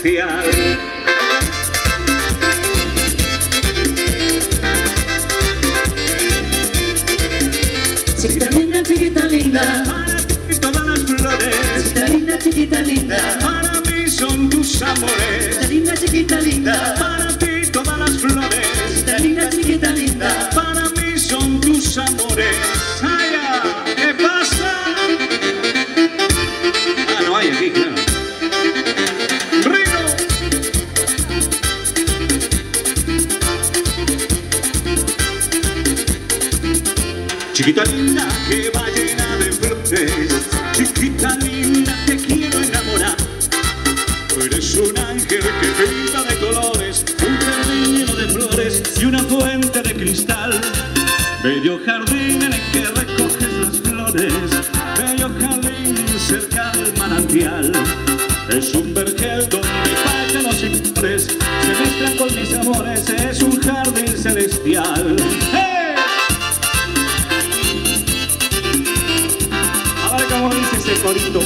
celestial. Chiquita linda, chiquita linda, Para ti todas las flores, chiquita linda, chiquita linda, para mí son tus amores. chiquita linda, chiquita linda, Para ti todas las flores, chiquita linda, chiquita linda. para mí son tus amores. ¡Ay, qué pasa! Ah, no hay aquí, claro. ¡Rino! Chiquita linda que va llena de flores, chiquita linda te quiero enamorar. Tú eres un ángel que pinta de colores, un jardín lleno de flores y una fuente de cristal. Bello jardín en el que recoges las flores, bello jardín cerca del manantial. Es un vergel donde pájaros y flores se mezclan con mis amores, es un jardín celestial. ¡Hey! A ver cómo dice ese corito.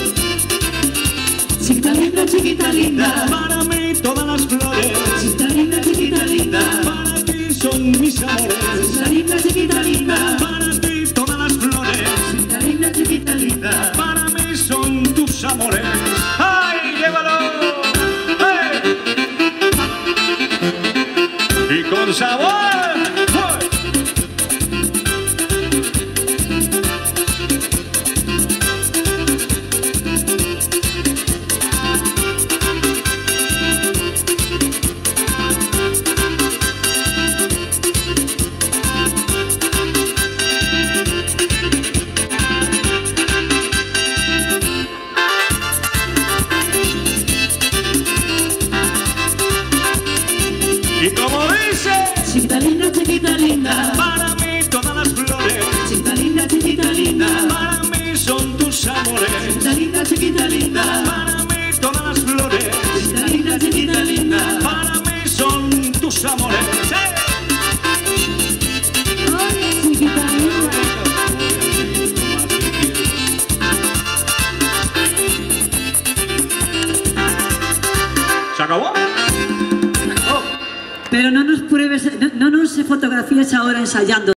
Chiquita linda, chiquita linda, Para mí todas las flores, chiquita linda, chiquita linda, para ti son mis amores. chiquita linda, chiquita linda, Para ti todas las flores, chiquita linda, chiquita linda. para mí son tus amores. ¡Ay, llévalo! ¡Hey! Y con sabor. ¡Hey! Y como dice, Chiquita linda, chiquita linda, para mí todas las flores, chiquita linda, chiquita linda, para mí son tus amores. chiquita linda, chiquita linda, Para mí todas las flores, chiquita linda, chiquita linda. para mí son tus amores. ¡Sí! Ay, chiquita linda. ¿Se acabó? Pero no nos pruebes, no nos fotografíes ahora ensayando.